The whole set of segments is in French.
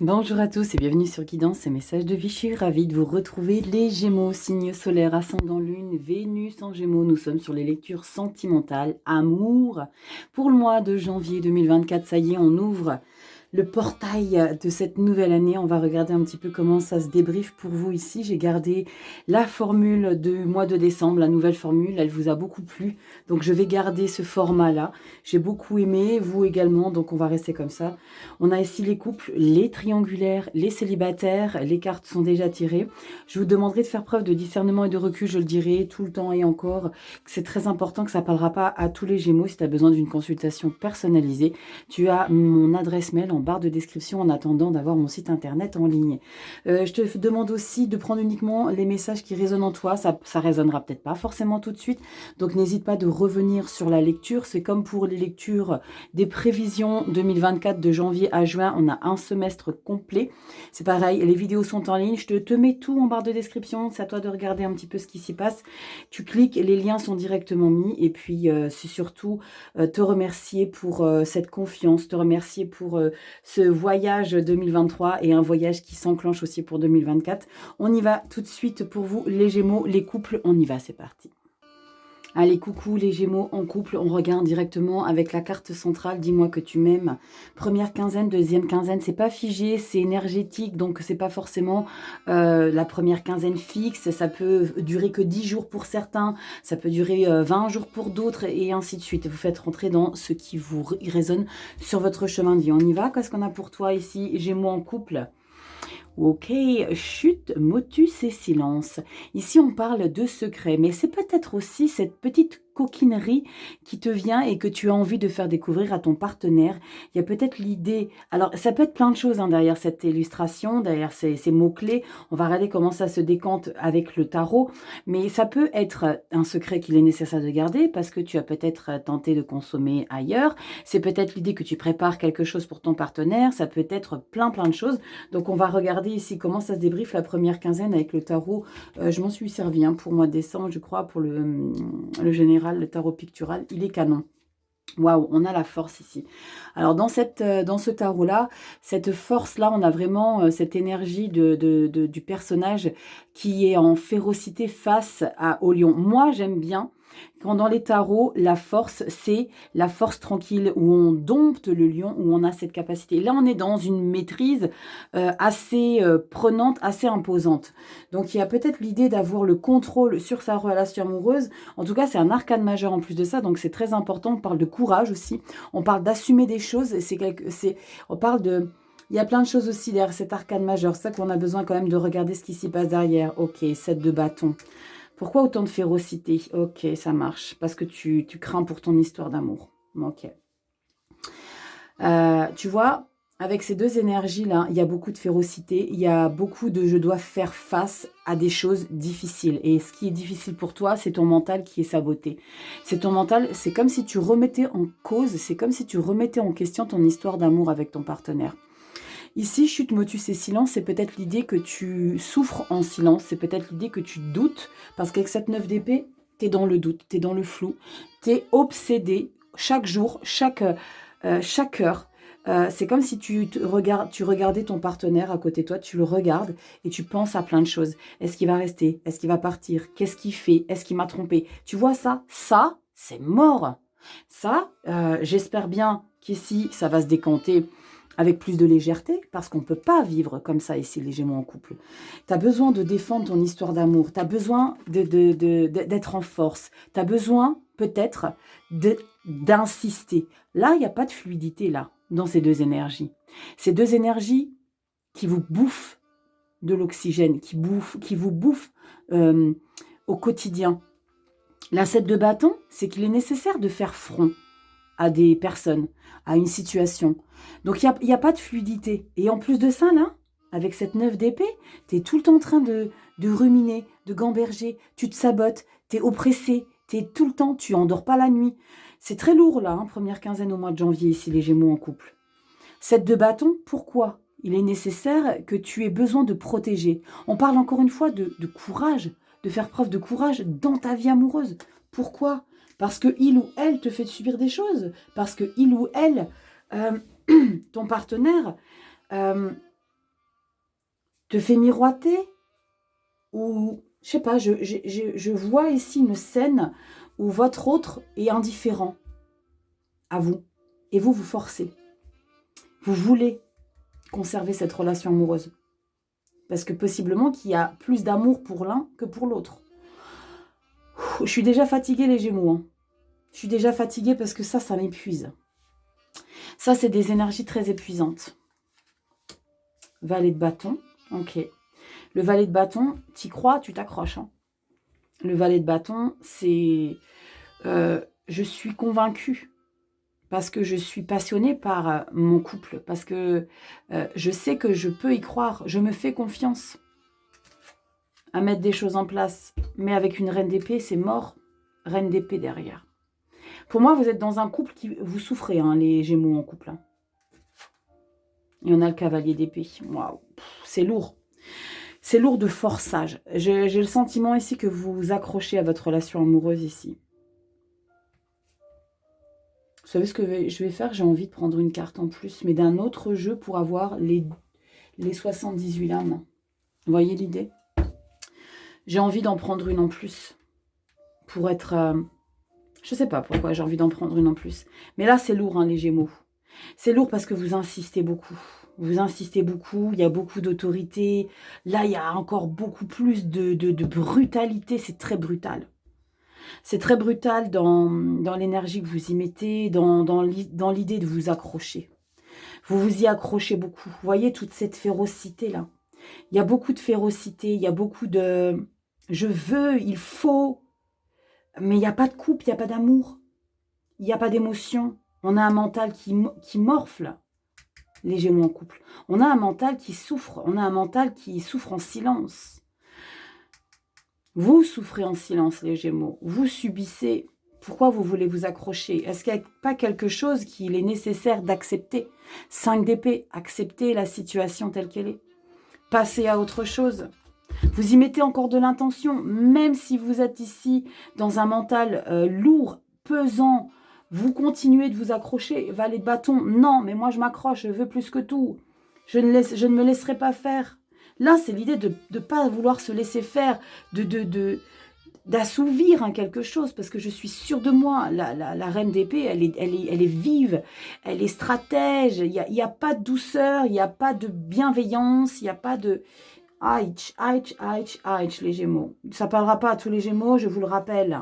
Bonjour à tous et bienvenue sur Guidance et Messages de vie. Je suis ravie de vous retrouver les Gémeaux, signe solaire, ascendant lune, Vénus en Gémeaux. Nous sommes sur les lectures sentimentales, amour. Pour le mois de janvier 2024, ça y est, on ouvre le portail de cette nouvelle année. On va regarder un petit peu comment ça se débriefe pour vous ici. J'ai gardé la formule du mois de décembre, la nouvelle formule. Elle vous a beaucoup plu, donc je vais garder ce format-là. J'ai beaucoup aimé, vous également, donc on va rester comme ça. On a ici les couples, les triangulaires, les célibataires. Les cartes sont déjà tirées. Je vous demanderai de faire preuve de discernement et de recul, je le dirai tout le temps et encore. C'est très important que ça ne parlera pas à tous les Gémeaux. Si tu as besoin d'une consultation personnalisée, tu as mon adresse mail en barre de description en attendant d'avoir mon site internet en ligne. Je te demande aussi de prendre uniquement les messages qui résonnent en toi. Ça résonnera peut-être pas forcément tout de suite. Donc n'hésite pas de revenir sur la lecture. C'est comme pour les lectures des prévisions 2024 de janvier à juin. On a un semestre complet. C'est pareil, les vidéos sont en ligne. Je te mets tout en barre de description. C'est à toi de regarder un petit peu ce qui s'y passe. Tu cliques, les liens sont directement mis. Et puis, c'est surtout te remercier pour cette confiance, te remercier pour ce voyage 2023 et un voyage qui s'enclenche aussi pour 2024. On y va tout de suite pour vous, les Gémeaux, les couples. On y va, c'est parti. Allez, coucou les Gémeaux en couple, on regarde directement avec la carte centrale, dis-moi que tu m'aimes. Première quinzaine, deuxième quinzaine, c'est pas figé, c'est énergétique, donc c'est pas forcément la première quinzaine fixe. Ça peut durer que 10 jours pour certains, ça peut durer 20 jours pour d'autres et ainsi de suite. Vous faites rentrer dans ce qui vous résonne sur votre chemin de vie. On y va, qu'est-ce qu'on a pour toi ici, Gémeaux en couple ? Ok, chute, motus et silence. Ici, on parle de secret, mais c'est peut-être aussi cette petite coquinerie qui te vient et que tu as envie de faire découvrir à ton partenaire. Il y a peut-être l'idée... Alors, ça peut être plein de choses derrière cette illustration, derrière ces mots-clés. On va regarder comment ça se décante avec le tarot. Mais ça peut être un secret qu'il est nécessaire de garder parce que tu as peut-être tenté de consommer ailleurs. C'est peut-être l'idée que tu prépares quelque chose pour ton partenaire. Ça peut être plein de choses. Donc, on va regarder ici comment ça se débriefe la première quinzaine avec le tarot. Je m'en suis servi pour le mois de décembre, je crois, pour le général, le tarot pictural. Il est canon. Waouh, on a la force ici. Alors, dans ce tarot-là, cette force-là, on a vraiment cette énergie du personnage qui est en férocité face au lion. Moi, j'aime bien quand dans les tarots, la force, c'est la force tranquille, où on dompte le lion, où on a cette capacité. Là, on est dans une maîtrise assez prenante, assez imposante. Donc, il y a peut-être l'idée d'avoir le contrôle sur sa relation amoureuse. En tout cas, c'est un arcane majeur en plus de ça, donc c'est très important. On parle de courage aussi. On parle d'assumer des choses. On parle de... Il y a plein de choses aussi derrière cet arcane majeur. C'est ça qu'on a besoin quand même de regarder ce qui s'y passe derrière. Ok, 7 de bâton. Pourquoi autant de férocité? Ok, ça marche. Parce que tu crains pour ton histoire d'amour. Ok. Tu vois, avec ces deux énergies-là, il y a beaucoup de férocité. Il y a beaucoup de je dois faire face à des choses difficiles. Et ce qui est difficile pour toi, c'est ton mental qui est saboté. C'est ton mental, c'est comme si tu remettais en cause, c'est comme si tu remettais en question ton histoire d'amour avec ton partenaire. Ici, chute, motus et silence, c'est peut-être l'idée que tu souffres en silence, c'est peut-être l'idée que tu doutes, parce qu'avec cette 9 d'épée, tu es dans le doute, tu es dans le flou, tu es obsédé chaque jour, chaque heure. C'est comme si tu regardais ton partenaire à côté de toi, tu le regardes et tu penses à plein de choses. Est-ce qu'il va rester? Est-ce qu'il va partir? Qu'est-ce qu'il fait? Est-ce qu'il m'a trompé? Tu vois ça? Ça, c'est mort. Ça, j'espère bien qu'ici, ça va se décanter avec plus de légèreté, parce qu'on ne peut pas vivre comme ça ici, les Gémeaux en couple. Tu as besoin de défendre ton histoire d'amour, tu as besoin d'être en force, tu as besoin peut-être d'insister. Là, il n'y a pas de fluidité, là, dans ces deux énergies. Ces deux énergies qui vous bouffent de l'oxygène, qui vous bouffent au quotidien. La 7 de bâton, c'est qu'il est nécessaire de faire front à des personnes, à une situation. Donc, il n'y a pas de fluidité. Et en plus de ça, là, avec cette 9 d'épée, tu es tout le temps en train de ruminer, de gamberger, tu te sabotes, tu es oppressé, tu es tout le temps, tu endors pas la nuit. C'est très lourd, là, première quinzaine au mois de janvier, ici, les Gémeaux en couple. 7 de bâton, pourquoi? Il est nécessaire que tu aies besoin de protéger. On parle encore une fois de courage, de faire preuve de courage dans ta vie amoureuse. Pourquoi? Parce que il ou elle te fait subir des choses. Parce que il ou elle, ton partenaire, te fait miroiter, ou je sais pas, je vois ici une scène où votre autre est indifférent à vous. Et vous, vous forcez. Vous voulez conserver cette relation amoureuse. Parce que possiblement qu'il y a plus d'amour pour l'un que pour l'autre. Je suis déjà fatiguée les Gémeaux. Hein. Je suis déjà fatiguée parce que ça m'épuise. Ça, c'est des énergies très épuisantes. Valet de bâton, ok. Le valet de bâton, t'y crois, tu t'accroches. Hein. Le valet de bâton, c'est... je suis convaincue parce que je suis passionnée par mon couple, parce que je sais que je peux y croire, je me fais confiance à mettre des choses en place. Mais avec une reine d'épée, c'est mort, reine d'épée derrière. Pour moi, vous êtes dans un couple qui... Vous souffrez, hein, les Gémeaux en couple. Hein. Et on a le cavalier d'épée. Waouh, c'est lourd. C'est lourd de forçage. J'ai le sentiment ici que vous vous accrochez à votre relation amoureuse ici. Vous savez ce que je vais faire? J'ai envie de prendre une carte en plus, mais d'un autre jeu pour avoir les 78 lames. Vous voyez l'idée? J'ai envie d'en prendre une en plus. Pour être... je ne sais pas pourquoi j'ai envie d'en prendre une en plus. Mais là, c'est lourd, hein, les Gémeaux. C'est lourd parce que vous insistez beaucoup. Vous insistez beaucoup, il y a beaucoup d'autorité. Là, il y a encore beaucoup plus de brutalité. C'est très brutal. C'est très brutal dans l'énergie que vous y mettez, dans l'idée de vous accrocher. Vous vous y accrochez beaucoup. Vous voyez toute cette férocité-là. Il y a beaucoup de férocité, il y a beaucoup de... Je veux, il faut. Mais il n'y a pas de couple, il n'y a pas d'amour. Il n'y a pas d'émotion. On a un mental qui morfle, les Gémeaux en couple. On a un mental qui souffre. On a un mental qui souffre en silence. Vous souffrez en silence, les Gémeaux. Vous subissez. Pourquoi vous voulez vous accrocher? Est-ce qu'il n'y a pas quelque chose qu'il est nécessaire d'accepter? 5 d'épée, accepter la situation telle qu'elle est. Passer à autre chose. Vous y mettez encore de l'intention, même si vous êtes ici dans un mental lourd, pesant. Vous continuez de vous accrocher. Valet de bâton, non, mais moi je m'accroche, je veux plus que tout. Je ne me laisserai pas faire. Là, c'est l'idée de ne pas vouloir se laisser faire, d'assouvir hein, quelque chose, parce que je suis sûre de moi. La reine d'épée, elle est vive, elle est stratège, il n'y a pas de douceur, il n'y a pas de bienveillance, il n'y a pas de... Aïch, aïch, aïch, aïch, les Gémeaux. Ça ne parlera pas à tous les Gémeaux, je vous le rappelle.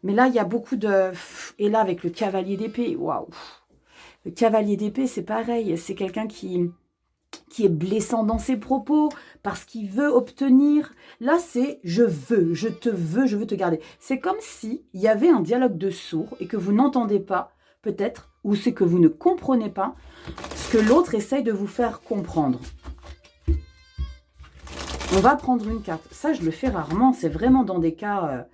Mais là, il y a beaucoup de... Et là, avec le cavalier d'épée, waouh. Le cavalier d'épée, c'est pareil. C'est quelqu'un qui est blessant dans ses propos, parce qu'il veut obtenir. Là, c'est je veux, je veux te garder. C'est comme s'il y avait un dialogue de sourds et que vous n'entendez pas, peut-être, ou c'est que vous ne comprenez pas ce que l'autre essaye de vous faire comprendre. On va prendre une carte. Ça, je le fais rarement. C'est vraiment dans des cas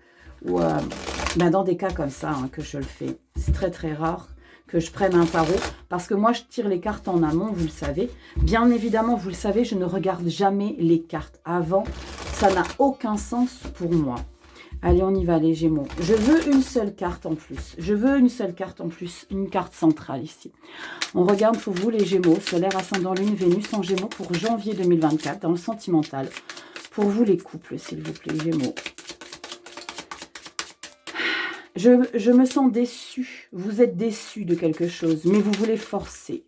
dans des cas comme ça hein, que je le fais. C'est très, très rare que je prenne un tarot. Parce que moi, je tire les cartes en amont, vous le savez. Bien évidemment, vous le savez, je ne regarde jamais les cartes avant. Ça n'a aucun sens pour moi. Allez, on y va, les Gémeaux. Je veux une seule carte en plus. Je veux une seule carte en plus. Une carte centrale ici. On regarde pour vous, les Gémeaux. Solaire, ascendant, lune, Vénus en Gémeaux pour janvier 2024, dans le sentimental. Pour vous, les couples, s'il vous plaît, Gémeaux. Je me sens déçue. Vous êtes déçus de quelque chose, mais vous voulez forcer.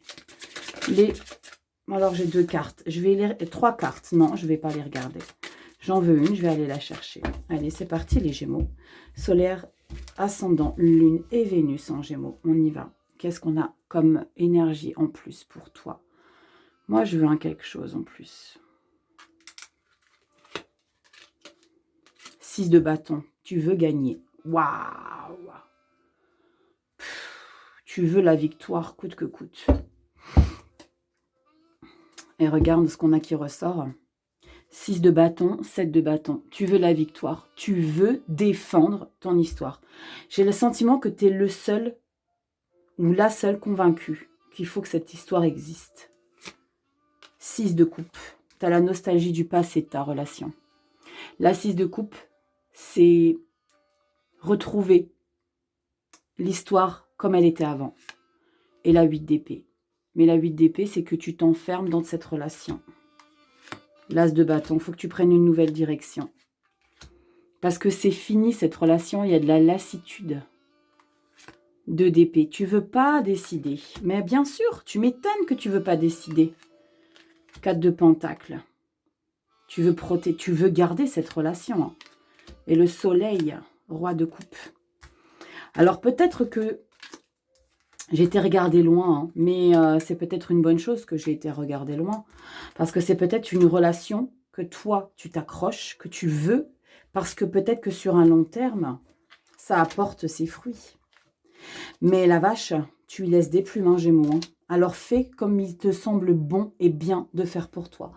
Alors, j'ai 2 cartes. Je vais lire 3 cartes. Non, je ne vais pas les regarder. J'en veux une, je vais aller la chercher. Allez, c'est parti les Gémeaux. Solaire, ascendant, lune et Vénus en Gémeaux. On y va. Qu'est-ce qu'on a comme énergie en plus pour toi? Moi, je veux un quelque chose en plus. 6 de bâton. Tu veux gagner. Waouh! Tu veux la victoire coûte que coûte. Et regarde ce qu'on a qui ressort. 6 de bâton, 7 de bâton. Tu veux la victoire. Tu veux défendre ton histoire. J'ai le sentiment que tu es le seul ou la seule convaincue qu'il faut que cette histoire existe. 6 de coupe. Tu as la nostalgie du passé de ta relation. La 6 de coupe, c'est retrouver l'histoire comme elle était avant. Et la 8 d'épée. Mais la 8 d'épée, c'est que tu t'enfermes dans cette relation. L'as de bâton, il faut que tu prennes une nouvelle direction. Parce que c'est fini cette relation, il y a de la lassitude. 2 d'épée, tu veux pas décider. Mais bien sûr, tu m'étonnes que tu veux pas décider. 4 de pentacle. Tu veux garder cette relation. Hein. Et le soleil, roi de coupe. Alors peut-être que j'ai été regardée loin, hein, mais c'est peut-être une bonne chose que j'ai été regardée loin. Parce que c'est peut-être une relation que toi, tu t'accroches, que tu veux, parce que peut-être que sur un long terme, ça apporte ses fruits. Mais la vache, tu y laisses des plumes, hein, Gémeaux. Hein. Alors fais comme il te semble bon et bien de faire pour toi.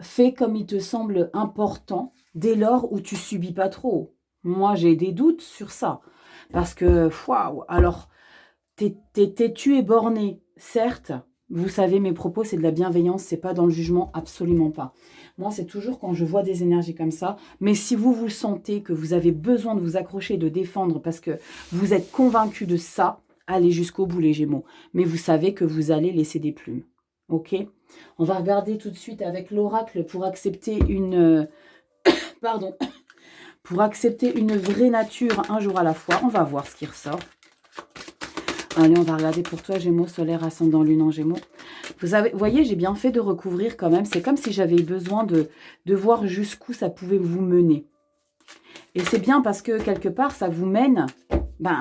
Fais comme il te semble important dès lors où tu subis pas trop. Moi, j'ai des doutes sur ça. Parce que, waouh, alors, t'es têtu et borné, certes. Vous savez, mes propos, c'est de la bienveillance, c'est pas dans le jugement, absolument pas. Moi, c'est toujours quand je vois des énergies comme ça. Mais si vous sentez que vous avez besoin de vous accrocher, de défendre, parce que vous êtes convaincu de ça, allez jusqu'au bout, les Gémeaux. Mais vous savez que vous allez laisser des plumes. Ok? On va regarder tout de suite avec l'oracle pour accepter une... pardon. Pour accepter une vraie nature un jour à la fois. On va voir ce qui ressort. Allez, on va regarder pour toi, Gémeaux, solaire, ascendant, lune en Gémeaux. Vous voyez, j'ai bien fait de recouvrir quand même. C'est comme si j'avais besoin de voir jusqu'où ça pouvait vous mener. Et c'est bien parce que, quelque part, ça vous mène à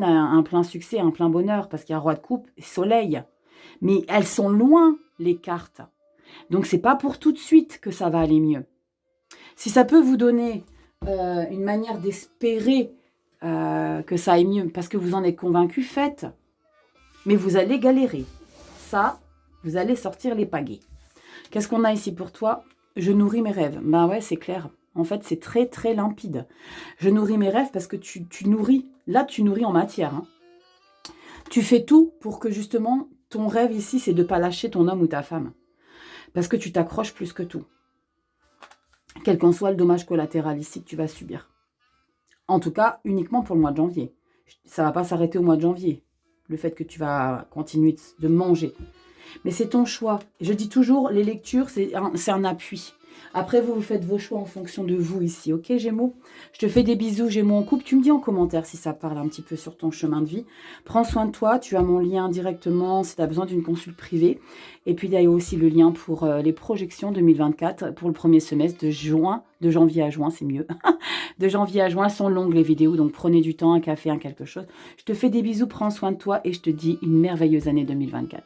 un plein succès, à un plein bonheur. Parce qu'il y a roi de coupe et soleil. Mais elles sont loin, les cartes. Donc, c'est pas pour tout de suite que ça va aller mieux. Si ça peut vous donner une manière d'espérer que ça aille mieux, parce que vous en êtes convaincu, faites. Mais vous allez galérer. Ça, vous allez sortir les pagaies. Qu'est-ce qu'on a ici pour toi? Je nourris mes rêves. Ben ouais, c'est clair. En fait, c'est très, très limpide. Je nourris mes rêves parce que tu nourris. Là, tu nourris en matière. Hein. Tu fais tout pour que, justement, ton rêve ici, c'est de ne pas lâcher ton homme ou ta femme. Parce que tu t'accroches plus que tout. Quel qu'en soit le dommage collatéral ici que tu vas subir. En tout cas, uniquement pour le mois de janvier. Ça ne va pas s'arrêter au mois de janvier. Le fait que tu vas continuer de manger. Mais c'est ton choix. Je dis toujours, les lectures, c'est un appui. Après, vous faites vos choix en fonction de vous ici. Ok, Gémeaux? Je te fais des bisous, Gémeaux en couple. Tu me dis en commentaire si ça parle un petit peu sur ton chemin de vie. Janvier. Prends soin de toi. Tu as mon lien directement si tu as besoin d'une consulte privée. Et puis, il y a aussi le lien pour les projections 2024 pour le premier semestre de janvier à juin, c'est mieux. De janvier à juin sont longues les vidéos, donc prenez du temps, un café, un quelque chose. Je te fais des bisous, prends soin de toi et je te dis une merveilleuse année 2024.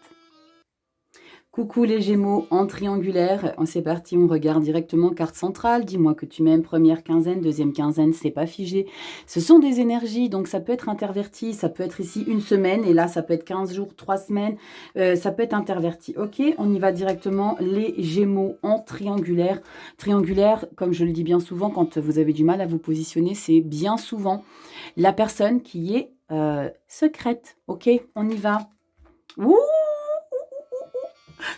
Coucou les Gémeaux en triangulaire, c'est parti, on regarde directement carte centrale, dis-moi que tu m'aimes, première quinzaine, deuxième quinzaine, c'est pas figé. Ce sont des énergies, donc ça peut être interverti, ça peut être ici une semaine, et là ça peut être 15 jours, 3 semaines, ça peut être interverti. Ok, on y va directement, les Gémeaux en triangulaire. Triangulaire, comme je le dis bien souvent, quand vous avez du mal à vous positionner, c'est bien souvent la personne qui est secrète. Ok, on y va. Ouh!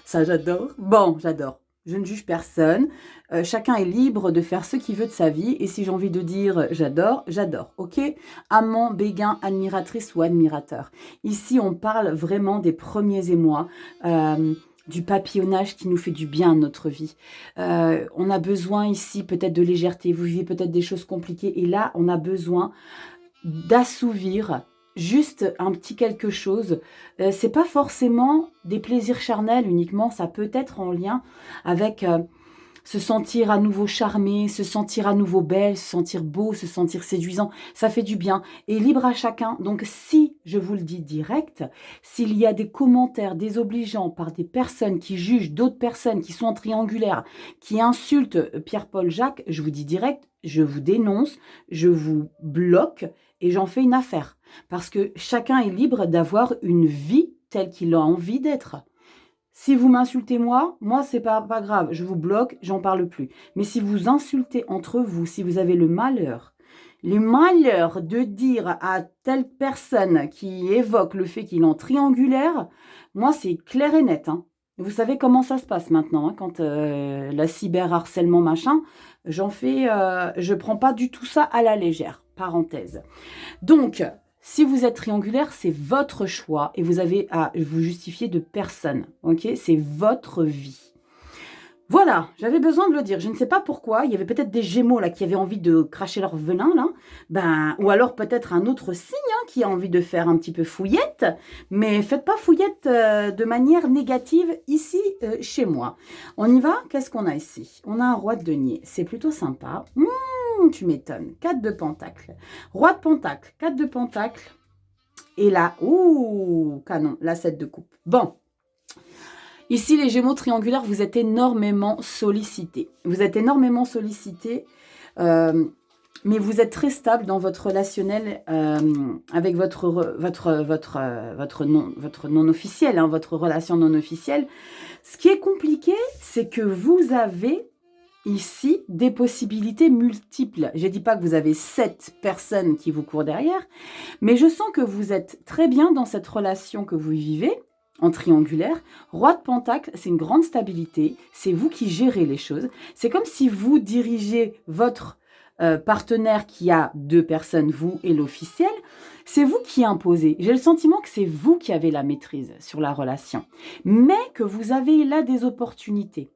Ça, j'adore. Bon, j'adore. Je ne juge personne. Chacun est libre de faire ce qu'il veut de sa vie. Et si j'ai envie de dire j'adore, j'adore. Ok? Amant, béguin, admiratrice ou admirateur. Ici, on parle vraiment des premiers émois. Du papillonnage qui nous fait du bien à notre vie. On a besoin ici peut-être de légèreté. Vous vivez peut-être des choses compliquées. Et là, on a besoin d'assouvir juste un petit quelque chose. C'est pas forcément des plaisirs charnels uniquement, ça peut être en lien avec se sentir à nouveau charmé, se sentir à nouveau belle, se sentir beau, se sentir séduisant. Ça fait du bien et libre à chacun. Donc si, je vous le dis direct, s'il y a des commentaires désobligeants par des personnes qui jugent d'autres personnes qui sont triangulaires, qui insultent Pierre-Paul Jacques, je vous dis direct, je vous dénonce, je vous bloque et j'en fais une affaire. Parce que chacun est libre d'avoir une vie telle qu'il a envie d'être. Si vous m'insultez moi, c'est pas grave, je vous bloque, j'en parle plus. Mais si vous insultez entre vous, si vous avez le malheur de dire à telle personne qui évoque le fait qu'il est en triangulaire, moi c'est clair et net. Hein. Vous savez comment ça se passe maintenant, hein, quand la cyberharcèlement machin, je prends pas du tout ça à la légère, parenthèse. Donc, si vous êtes triangulaire, c'est votre choix et vous avez à vous justifier de personne, ok? C'est votre vie. Voilà, j'avais besoin de le dire. Je ne sais pas pourquoi. Il y avait peut-être des Gémeaux là qui avaient envie de cracher leur venin là. Ben, ou alors peut-être un autre signe hein, qui a envie de faire un petit peu fouillette. Mais faites pas fouillette de manière négative ici chez moi. On y va? Qu'est-ce qu'on a ici? On a un roi de denier. C'est plutôt sympa. Tu m'étonnes. 4 de pentacle. Roi de pentacle. 4 de pentacle. Et là, ouh, canon. La 7 de coupe. Bon. Ici, les Gémeaux triangulaires, vous êtes énormément sollicités. Vous êtes énormément sollicités, mais vous êtes très stable dans votre relationnel avec votre non officiel, hein, votre relation non officielle. Ce qui est compliqué, c'est que vous avez ici des possibilités multiples. Je ne dis pas que vous avez 7 personnes qui vous courent derrière, mais je sens que vous êtes très bien dans cette relation que vous vivez, en triangulaire. Roi de pentacle, c'est une grande stabilité. C'est vous qui gérez les choses. C'est comme si vous dirigez votre partenaire qui a 2 personnes, vous et l'officiel. C'est vous qui imposez. J'ai le sentiment que c'est vous qui avez la maîtrise sur la relation. Mais que vous avez là des opportunités.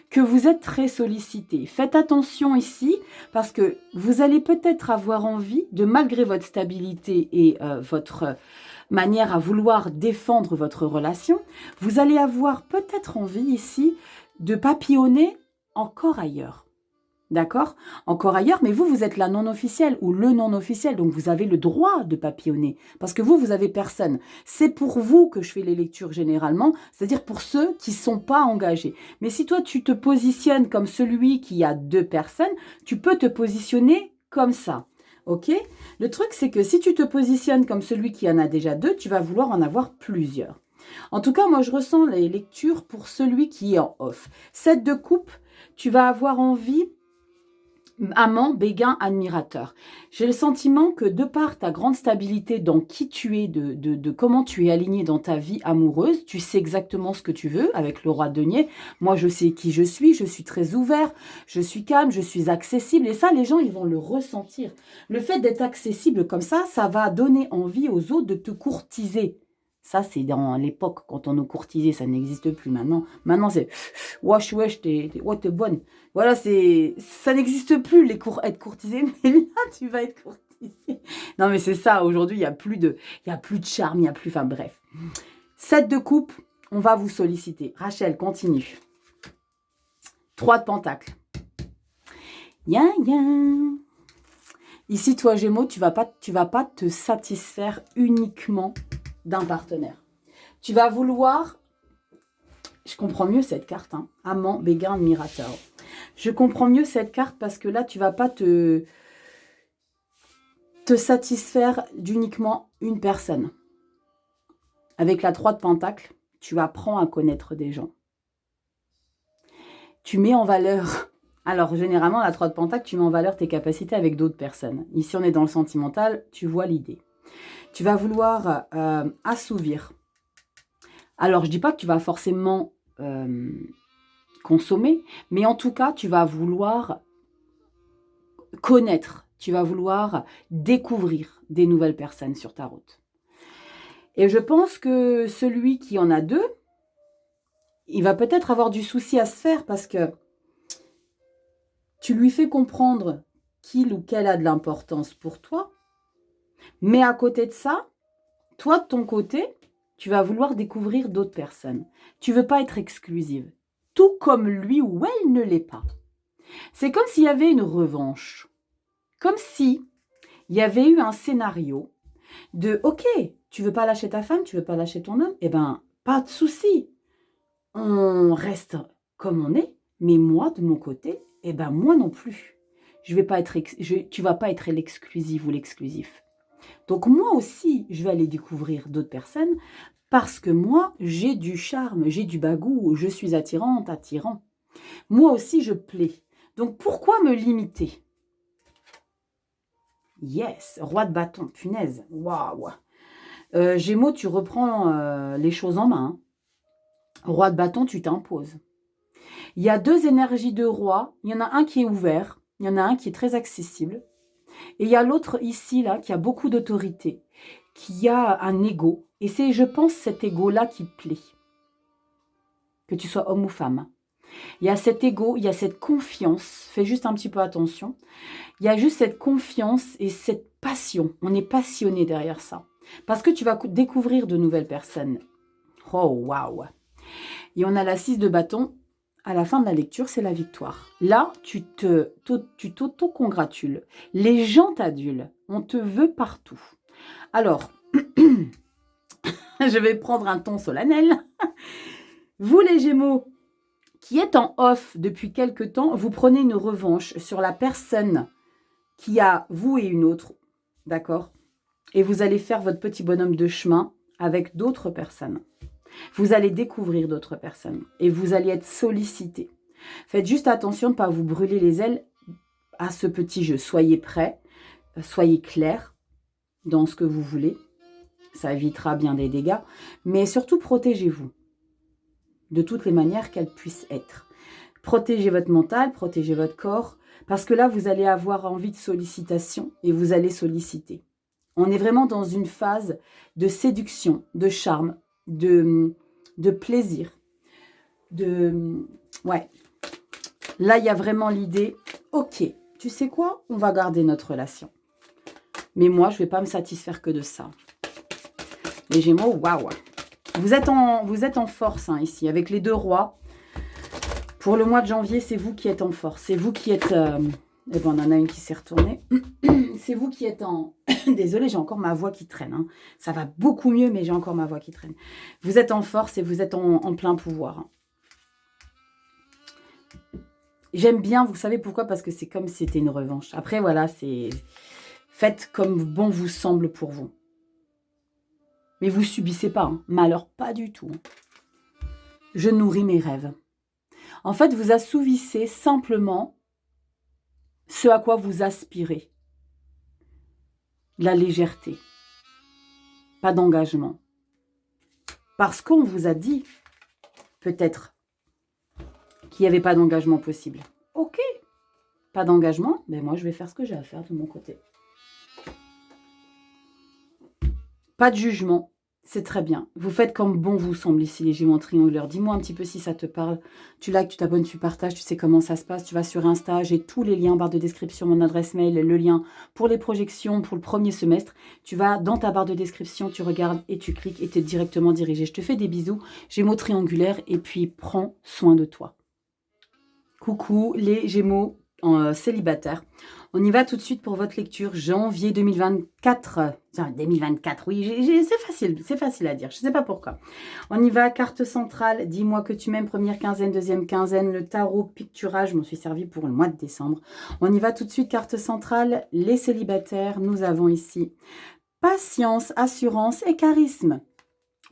Que vous êtes très sollicité. Faites attention ici parce que vous allez peut-être avoir envie de, malgré votre stabilité et votre manière à vouloir défendre votre relation, vous allez avoir peut-être envie ici de papillonner encore ailleurs. D'accord? Encore ailleurs, mais vous, vous êtes la non-officielle ou le non-officiel, donc vous avez le droit de papillonner, parce que vous avez personne. C'est pour vous que je fais les lectures généralement, c'est-à-dire pour ceux qui ne sont pas engagés. Mais si toi, tu te positionnes comme celui qui a 2 personnes, tu peux te positionner comme ça. Ok? Le truc, c'est que si tu te positionnes comme celui qui en a déjà 2, tu vas vouloir en avoir plusieurs. En tout cas, moi, je ressens les lectures pour celui qui est en off. 7 de coupe, tu vas avoir envie... Amant, béguin, admirateur. J'ai le sentiment que de par ta grande stabilité dans qui tu es, de comment tu es aligné dans ta vie amoureuse, tu sais exactement ce que tu veux avec le roi de denier. Moi, je sais qui je suis très ouvert, je suis calme, je suis accessible. Et ça, les gens, ils vont le ressentir. Le fait d'être accessible comme ça va donner envie aux autres de te courtiser. Ça, c'est dans l'époque, quand on nous courtisait, ça n'existe plus maintenant. Maintenant, c'est « wesh, wesh, t'es bonne ». Voilà, ça n'existe plus, être courtisé, mais là, tu vas être courtisé. Non, mais c'est ça, aujourd'hui, il n'y a plus de charme, il n'y a plus... Enfin, bref. 7 de coupe, on va vous solliciter. Rachel, continue. 3 de pentacle. Ici, toi, Gémeaux, tu vas pas te satisfaire uniquement d'un partenaire. Tu vas vouloir... Je comprends mieux cette carte, hein. Amant, béguin, admirateur. Je comprends mieux cette carte parce que là, tu vas pas te satisfaire d'uniquement une personne. Avec la 3 de pentacle, tu apprends à connaître des gens. Tu mets en valeur... Alors, généralement, la 3 de pentacle, tu mets en valeur tes capacités avec d'autres personnes. Ici, on est dans le sentimental, tu vois l'idée. Tu vas vouloir assouvir. Alors, je dis pas que tu vas forcément consommer, mais en tout cas, tu vas vouloir connaître, tu vas vouloir découvrir des nouvelles personnes sur ta route. Et je pense que celui qui en a 2, il va peut-être avoir du souci à se faire parce que tu lui fais comprendre qu'il ou qu'elle a de l'importance pour toi, mais à côté de ça, toi, de ton côté, tu vas vouloir découvrir d'autres personnes. Tu ne veux pas être exclusive, tout comme lui ou elle ne l'est pas. C'est comme s'il y avait une revanche. Comme si il y avait eu un scénario de « Ok, tu veux pas lâcher ta femme, tu veux pas lâcher ton homme, eh ben, pas de souci. On reste comme on est, mais moi, de mon côté, eh ben, moi non plus. Tu vas pas être l'exclusive ou l'exclusif. Donc moi aussi, je vais aller découvrir d'autres personnes parce que moi, j'ai du charme, j'ai du bagou, je suis attirante, attirant. Moi aussi, je plais. Donc pourquoi me limiter ? Yes, roi de bâton, punaise, waouh. Gémeaux, tu reprends les choses en main. Hein. Roi de bâton, tu t'imposes. Il y a 2 énergies de roi. Il y en a un qui est ouvert, il y en a un qui est très accessible. Et il y a l'autre ici, là, qui a beaucoup d'autorité, qui a un ego. Et c'est, je pense, cet ego-là qui plaît. Que tu sois homme ou femme. Il y a cet ego, il y a cette confiance. Fais juste un petit peu attention. Il y a juste cette confiance et cette passion. On est passionné derrière ça. Parce que tu vas découvrir de nouvelles personnes. Oh, waouh! Et on a la 6 de bâton. À la fin de la lecture, c'est la victoire. Là, tu t'auto-congratules. Les gens t'adulent. On te veut partout. Alors, je vais prendre un ton solennel. Vous, les Gémeaux, qui êtes en off depuis quelque temps, vous prenez une revanche sur la personne qui a vous et une autre. D'accord? Et vous allez faire votre petit bonhomme de chemin avec d'autres personnes. Vous allez découvrir d'autres personnes et vous allez être sollicité. Faites juste attention de ne pas vous brûler les ailes à ce petit jeu. Soyez prêts, soyez clairs dans ce que vous voulez. Ça évitera bien des dégâts. Mais surtout, protégez-vous de toutes les manières qu'elles puissent être. Protégez votre mental, protégez votre corps, parce que là, vous allez avoir envie de sollicitation et vous allez solliciter. On est vraiment dans une phase de séduction, de charme, de plaisir. Ouais. Là, il y a vraiment l'idée, ok, tu sais quoi? On va garder notre relation. Mais moi, je ne vais pas me satisfaire que de ça. Les Gémeaux, waouh! Vous êtes en force hein, ici, avec les 2 rois. Pour le mois de janvier, c'est vous qui êtes en force. C'est vous qui êtes... Eh ben, on en a une qui s'est retournée. C'est vous qui êtes en... Désolée, j'ai encore ma voix qui traîne. Hein. Ça va beaucoup mieux, mais j'ai encore ma voix qui traîne. Vous êtes en force et vous êtes en plein pouvoir. Hein. J'aime bien, vous savez pourquoi? Parce que c'est comme si c'était une revanche. Après, voilà, c'est... Faites comme bon vous semble pour vous. Mais vous subissez pas. Hein. Mais alors, pas du tout. Je nourris mes rêves. En fait, vous assouvissez simplement ce à quoi vous aspirez. La légèreté. Pas d'engagement. Parce qu'on vous a dit, peut-être, qu'il n'y avait pas d'engagement possible. Ok, pas d'engagement, mais moi je vais faire ce que j'ai à faire de mon côté. Pas de jugement, c'est très bien. Vous faites comme bon vous semble ici, les Gémeaux triangulaires. Dis-moi un petit peu si ça te parle. Tu likes, tu t'abonnes, tu partages, tu sais comment ça se passe. Tu vas sur Insta, j'ai tous les liens en barre de description, mon adresse mail, le lien pour les projections pour le premier semestre. Tu vas dans ta barre de description, tu regardes et tu cliques et tu es directement dirigé. Je te fais des bisous, Gémeaux triangulaires, et puis prends soin de toi. Coucou les Gémeaux célibataires. On y va tout de suite pour votre lecture, janvier 2024. 2024, oui, c'est facile à dire, je ne sais pas pourquoi. On y va, carte centrale, dis-moi que tu m'aimes, première quinzaine, deuxième quinzaine, le tarot picturage, je m'en suis servi pour le mois de décembre. On y va tout de suite, carte centrale, les célibataires, nous avons ici patience, assurance et charisme.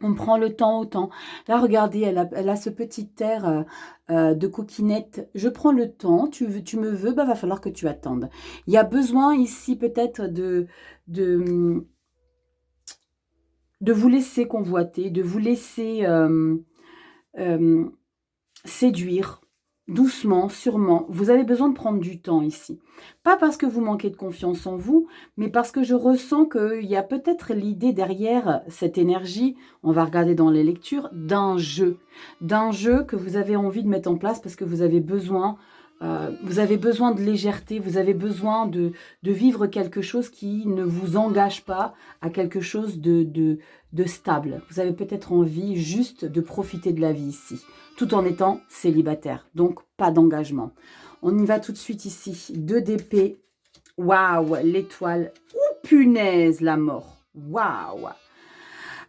On prend le temps au temps. Là, regardez, elle a ce petit air de coquinette. Je prends le temps, tu me veux, bah, va falloir que tu attendes. Il y a besoin ici peut-être de vous laisser convoiter, de vous laisser séduire. Doucement, sûrement. Vous avez besoin de prendre du temps ici. Pas parce que vous manquez de confiance en vous, mais parce que je ressens qu'il y a peut-être l'idée derrière cette énergie, on va regarder dans les lectures, d'un jeu. D'un jeu que vous avez envie de mettre en place parce que vous avez besoin de légèreté, vous avez besoin de vivre quelque chose qui ne vous engage pas à quelque chose de stable. Vous avez peut-être envie juste de profiter de la vie ici, tout en étant célibataire, donc pas d'engagement. On y va tout de suite ici, 2 d'épée, waouh, l'étoile, ouh punaise, la mort, waouh.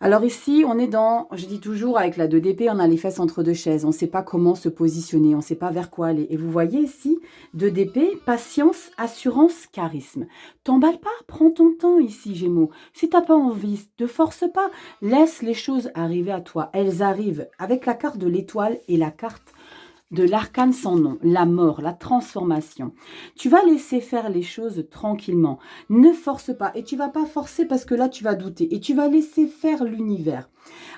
Alors ici, on est dans, je dis toujours, avec la 2 d'épée, on a les fesses entre 2 chaises. On ne sait pas comment se positionner, on ne sait pas vers quoi aller. Et vous voyez ici, 2 d'épée, patience, assurance, charisme. T'emballe pas, prends ton temps ici, Gémeaux. Si t'as pas envie, te force pas. Laisse les choses arriver à toi. Elles arrivent avec la carte de l'étoile et la carte de l'arcane sans nom, la mort, la transformation. Tu vas laisser faire les choses tranquillement. Ne force pas. Et tu vas pas forcer parce que là, tu vas douter. Et tu vas laisser faire l'univers.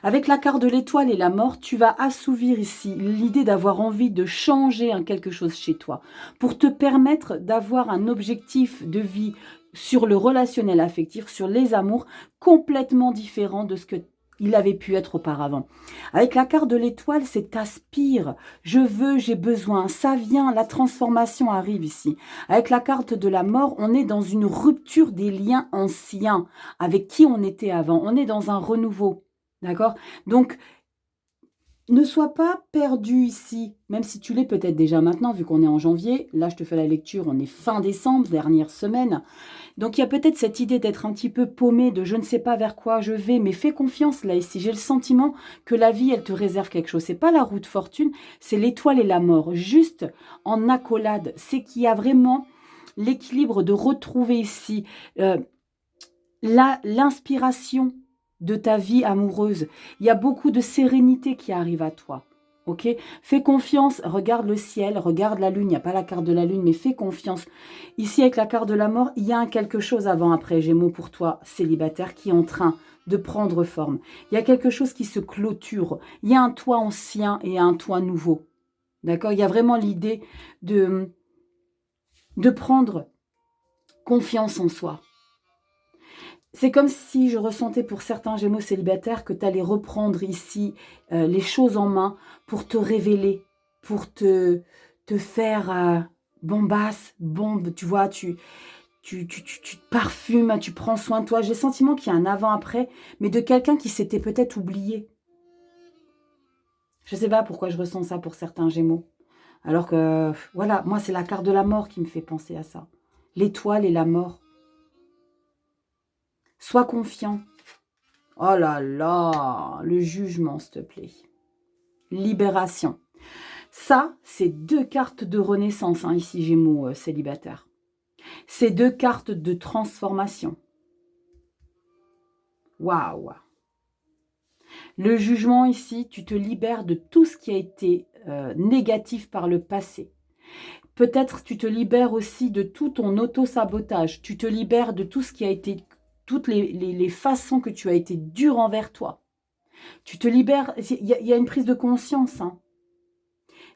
Avec la carte de l'étoile et la mort, tu vas assouvir ici l'idée d'avoir envie de changer quelque chose chez toi pour te permettre d'avoir un objectif de vie sur le relationnel affectif, sur les amours, complètement différent de ce que il avait pu être auparavant. Avec la carte de l'étoile, c'est t'aspires. Je veux, j'ai besoin. Ça vient, la transformation arrive ici. Avec la carte de la mort, on est dans une rupture des liens anciens avec qui on était avant. On est dans un renouveau. D'accord? Donc, ne sois pas perdu ici, même si tu l'es peut-être déjà maintenant, vu qu'on est en janvier. Là, je te fais la lecture, on est fin décembre, dernière semaine. Donc, il y a peut-être cette idée d'être un petit peu paumé, de je ne sais pas vers quoi je vais, mais fais confiance là ici. J'ai le sentiment que la vie, elle te réserve quelque chose. C'est pas la roue de fortune, c'est l'étoile et la mort. Juste en accolade, c'est qu'il y a vraiment l'équilibre de retrouver ici l'inspiration de ta vie amoureuse. Il y a beaucoup de sérénité qui arrive à toi. Ok? Fais confiance, regarde le ciel, regarde la lune. Il n'y a pas la carte de la lune, mais fais confiance. Ici, avec la carte de la mort, il y a quelque chose avant-après, Gémeaux, pour toi, célibataire, qui est en train de prendre forme. Il y a quelque chose qui se clôture. Il y a un toit ancien et un toit nouveau. D'accord? Il y a vraiment l'idée de prendre confiance en soi. C'est comme si je ressentais pour certains Gémeaux célibataires que tu allais reprendre ici les choses en main pour te révéler, pour te faire bombasse, bombe, tu vois, tu te parfumes, tu prends soin de toi. J'ai le sentiment qu'il y a un avant-après, mais de quelqu'un qui s'était peut-être oublié. Je ne sais pas pourquoi je ressens ça pour certains Gémeaux. Alors que, voilà, moi c'est la carte de la mort qui me fait penser à ça. L'étoile et la mort. Sois confiant. Oh là là, le jugement, s'il te plaît. Libération. Ça, c'est 2 cartes de renaissance, hein, ici, Gémeaux célibataire. C'est 2 cartes de transformation. Waouh. Le jugement, ici, tu te libères de tout ce qui a été négatif par le passé. Peut-être tu te libères aussi de tout ton auto-sabotage. Tu te libères de tout ce qui a été... toutes les façons que tu as été dur envers toi. Tu te libères, il y a une prise de conscience. Hein.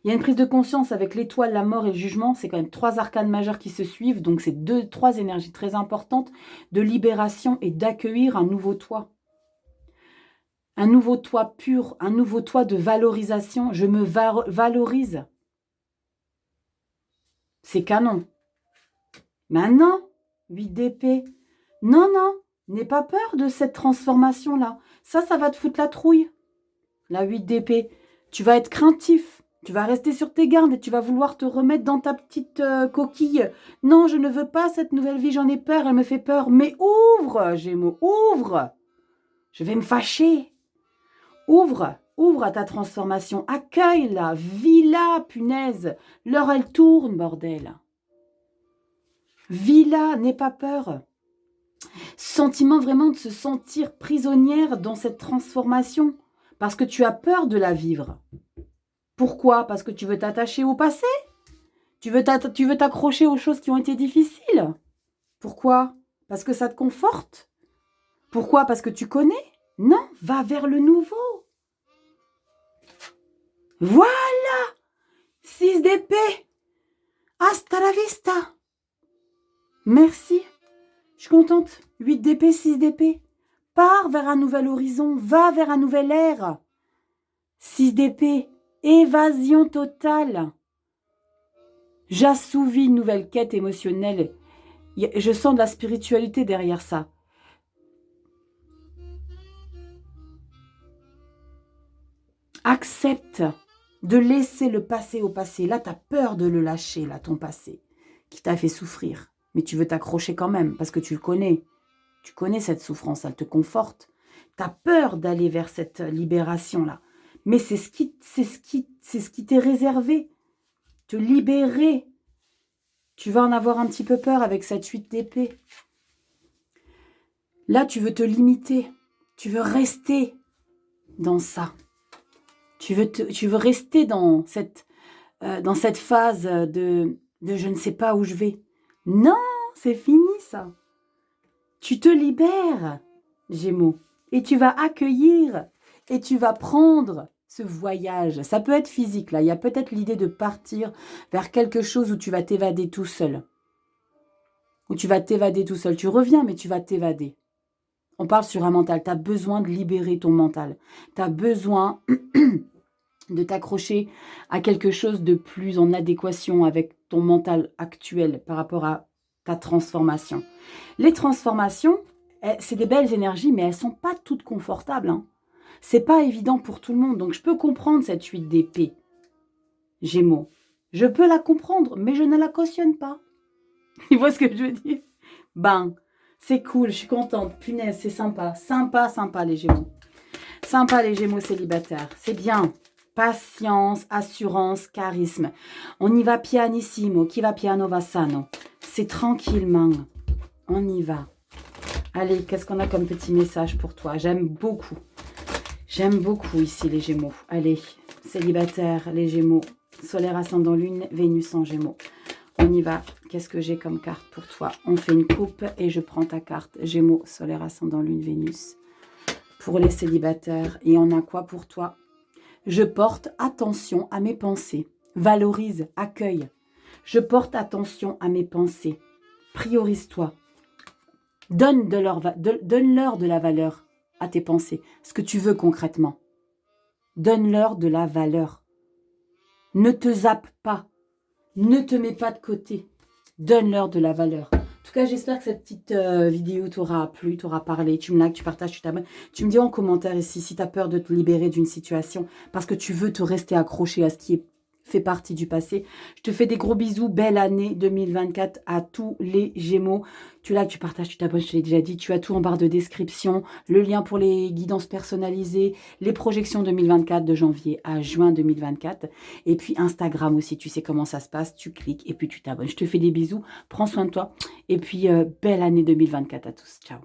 Il y a une prise de conscience avec l'étoile, la mort et le jugement. C'est quand même 3 arcanes majeures qui se suivent. Donc, c'est 3 énergies très importantes de libération et d'accueillir un nouveau toi. Un nouveau toi pur, un nouveau toi de valorisation. Je me valorise. C'est canon. Maintenant, 8 d'épée. Non, non, n'aie pas peur de cette transformation-là. Ça va te foutre la trouille. La 8 d'épée. Tu vas être craintif. Tu vas rester sur tes gardes et tu vas vouloir te remettre dans ta petite coquille. Non, je ne veux pas cette nouvelle vie, j'en ai peur, elle me fait peur. Mais ouvre, Gémeaux, ouvre. Je vais me fâcher. Ouvre, ouvre à ta transformation. Accueille-la, vis-la, punaise. L'heure, elle tourne, bordel. Vis-la, n'aie pas peur. Sentiment vraiment de se sentir prisonnière dans cette transformation. Parce que tu as peur de la vivre. Pourquoi? Parce que tu veux t'attacher au passé? Tu veux t'accrocher aux choses qui ont été difficiles? Pourquoi? Parce que ça te conforte? Pourquoi? Parce que tu connais? Non, va vers le nouveau. Voilà! 6 d'épée. Hasta la vista. Merci. Je suis contente. 8 d'épée, 6 d'épée. Pars vers un nouvel horizon. Va vers un nouvel ère. 6 d'épée. Évasion totale. J'assouvis une nouvelle quête émotionnelle. Je sens de la spiritualité derrière ça. Accepte de laisser le passé au passé. Là, tu as peur de le lâcher, là, ton passé, qui t'a fait souffrir. Mais tu veux t'accrocher quand même, parce que tu le connais. Tu connais cette souffrance, elle te conforte. Tu as peur d'aller vers cette libération-là. Mais c'est ce qui t'est réservé. Te libérer. Tu vas en avoir un petit peu peur avec cette 8 d'épée. Là, tu veux te limiter. Tu veux rester dans ça. Tu veux rester dans cette phase de je ne sais pas où je vais. Non, c'est fini ça. Tu te libères, Gémeaux. Et tu vas accueillir et tu vas prendre ce voyage. Ça peut être physique, là. Il y a peut-être l'idée de partir vers quelque chose où tu vas t'évader tout seul. Où tu vas t'évader tout seul. Tu reviens, mais tu vas t'évader. On parle sur un mental. Tu as besoin de libérer ton mental. Tu as besoin de t'accrocher à quelque chose de plus en adéquation avec ton mental actuel par rapport à ta transformation. Les transformations, c'est des belles énergies, mais elles ne sont pas toutes confortables. Hein. C'est pas évident pour tout le monde. Donc, je peux comprendre cette 8 d'épée, Gémeaux. Je peux la comprendre, mais je ne la cautionne pas. Tu vois ce que je veux dire? Ben, c'est cool, je suis contente. Punaise, c'est sympa. Sympa, sympa, les Gémeaux. Sympa, les Gémeaux célibataires. C'est bien. Patience, assurance, charisme. On y va pianissimo. Qui va piano va sano. C'est tranquillement. On y va. Allez, qu'est-ce qu'on a comme petit message pour toi? J'aime beaucoup. J'aime beaucoup ici les Gémeaux. Allez, célibataire, les Gémeaux. Solaire, ascendant, lune, Vénus en Gémeaux. On y va. Qu'est-ce que j'ai comme carte pour toi? On fait une coupe et je prends ta carte. Gémeaux, solaire, ascendant, lune, Vénus. Pour les célibataires. Et on a quoi pour toi? Je porte attention à mes pensées. Valorise, accueille. Je porte attention à mes pensées. Priorise-toi. Donne-leur de la valeur à tes pensées. Ce que tu veux concrètement. Donne-leur de la valeur. Ne te zappe pas. Ne te mets pas de côté. Donne-leur de la valeur. En tout cas, j'espère que cette petite vidéo t'aura plu, t'aura parlé. Tu me likes, tu partages, tu t'abonnes. Tu me dis en commentaire ici si tu as peur de te libérer d'une situation parce que tu veux te rester accroché à ce qui fait partie du passé. Je te fais des gros bisous. Belle année 2024 à tous les Gémeaux. Tu likes, tu partages, tu t'abonnes, je te l'ai déjà dit. Tu as tout en barre de description. Le lien pour les guidances personnalisées, les projections 2024 de janvier à juin 2024. Et puis Instagram aussi, tu sais comment ça se passe. Tu cliques et puis tu t'abonnes. Je te fais des bisous. Prends soin de toi. Et puis, belle année 2024 à tous. Ciao.